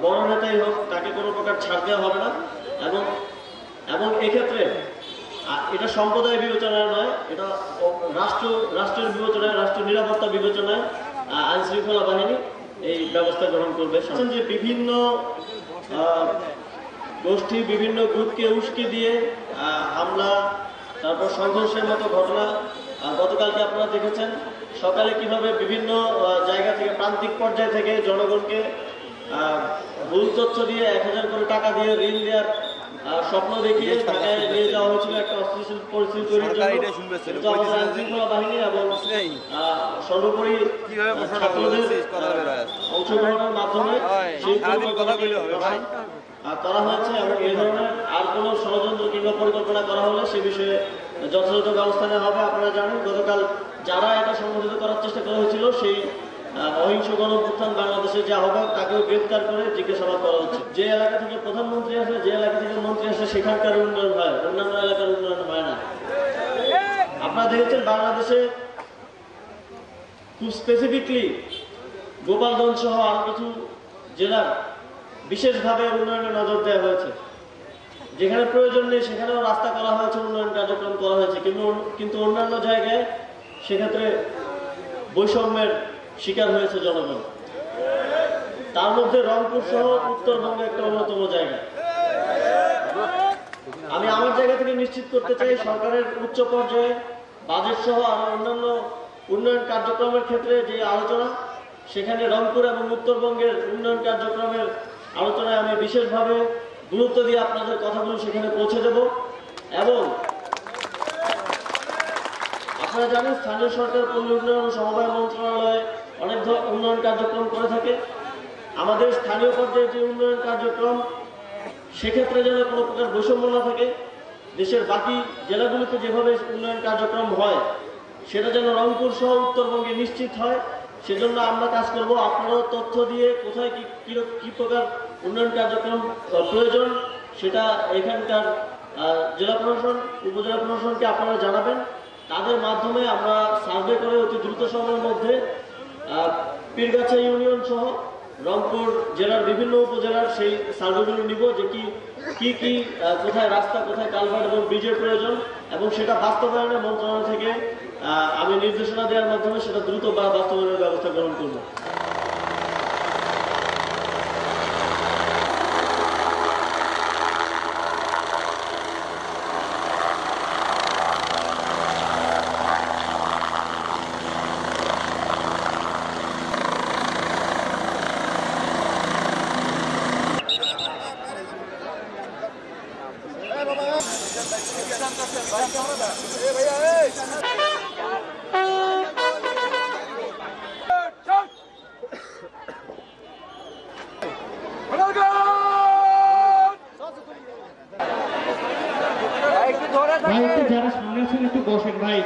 বড় নেতাই হোক, তাকে কোনো প্রকার ছাড় দেওয়া হবে না। এবং এবং এক্ষেত্রে এটা সম্প্রদায় বিবেচনায় নয়, এটা রাষ্ট্রের বিবেচনায়, রাষ্ট্র নিরাপত্তা বিবেচনায় আইন শৃঙ্খলা বাহিনী এই ব্যবস্থা গ্রহণ করবে। যে বিভিন্ন গোষ্ঠী, বিভিন্ন গ্রুপকে উস্কে দিয়ে হামলা, তারপর সংঘর্ষের মতো ঘটনা গতকালকে আপনারা দেখেছেন। সকালে কিভাবে বিভিন্ন জায়গা থেকে, প্রান্তিক পর্যায় থেকে জনগণকে ভুল তথ্য দিয়ে 1000 করে টাকা দিয়ে ঋণ দেওয়ার স্বপ্ন দেখিয়ে ঢাকায় নিয়ে যাওয়া হয়েছিল একটা অস্থিতিশীল পরিস্থিতি তৈরির জন্য। আইনশৃঙ্খলা বাহিনী এবং সর্বোপরি ছাত্রদের অংশগ্রহণের মাধ্যমে সেই করা হয়েছে। এবং এই ধরনের আর কোনো ষড়যন্ত্র কিংবা পরিকল্পনা করা হলে সে বিষয়ে যথাযথ ব্যবস্থা নেওয়া হবে। আপনারা জানেন গতকাল যারা এটা সংগঠিত করার চেষ্টা করা হয়েছিল, সেই অহিংস গণঅভ্যুত্থান বাংলাদেশের যে আহ্বায়ক, তাকেও গ্রেফতার করে জিজ্ঞাসাবাদ করা হচ্ছে। যে এলাকা থেকে প্রধানমন্ত্রী আসে, যে এলাকা থেকে মন্ত্রী আসে, সেখানকার উন্নয়ন হয়, অন্যান্য এলাকার উন্নয়ন হয় না। আপনারা দেখেছেন বাংলাদেশে খুব স্পেসিফিকলি গোপালগঞ্জ সহ আরো কিছু জেলার বিশেষভাবে উন্নয়নে নজর দেওয়া হয়েছে। যেখানে প্রয়োজন নেই সেখানেও রাস্তা করা হয়েছে, উন্নয়ন কার্যক্রম করা হয়েছে, কিন্তু অন্যান্য জায়গায় সেক্ষেত্রে বৈষম্যের শিকার হয়েছে জনগণ। তার মধ্যে রংপুর সহ উত্তরবঙ্গে একটা অন্যতম জায়গা। আমি আমার জায়গা থেকে নিশ্চিত করতে চাই, সরকারের উচ্চ পর্যায়ে বাজেট সহ আরো অন্যান্য উন্নয়ন কার্যক্রমের ক্ষেত্রে যে আলোচনা, সেখানে রংপুর এবং উত্তরবঙ্গের উন্নয়ন কার্যক্রমের আলোচনায় আমি বিশেষভাবে গুরুত্ব দিয়ে আপনাদের কথাগুলো সেখানে পৌঁছে দেব। এবং আপনারা জানেন স্থানীয় সরকার, পল্লী উন্নয়ন ও সমবায় মন্ত্রণালয় অনেক উন্নয়ন কার্যক্রম করে থাকে। আমাদের স্থানীয় পর্যায়ে যে উন্নয়ন কার্যক্রম, সেক্ষেত্রে যেন কোনো প্রকার বৈষম্য না থাকে। দেশের বাকি জেলাগুলিতে যেভাবে উন্নয়ন কার্যক্রম হয়, সেটা যেন রংপুর সহ উত্তরবঙ্গে নিশ্চিত হয়। সেজন্য আমরা কাজ করব। আপনারাও তথ্য দিয়ে কোথায় কি প্রকার উন্নয়ন কার্যক্রম প্রয়োজন, সেটা এখানকার জেলা প্রশাসন, উপজেলা প্রশাসনকে আপনারা জানাবেন। তাদের মাধ্যমে আমরা সার্ভে করে অতি দ্রুত সময়ের মধ্যে পীরগাছা ইউনিয়ন সহ রংপুর জেলার বিভিন্ন উপজেলার সেই সার্ভেগুলো নিব, যে কি কোথায় রাস্তা, কোথায় কালভার্ট এবং ব্রিজের প্রয়োজন, এবং সেটা বাস্তবায়নের মন্ত্রণালয় থেকে আমি নির্দেশনা দেওয়ার মাধ্যমে সেটা দ্রুত বাস্তবায়নের ব্যবস্থা গ্রহণ করব। যারা সামনে আছেন একটু বসেন ভাই।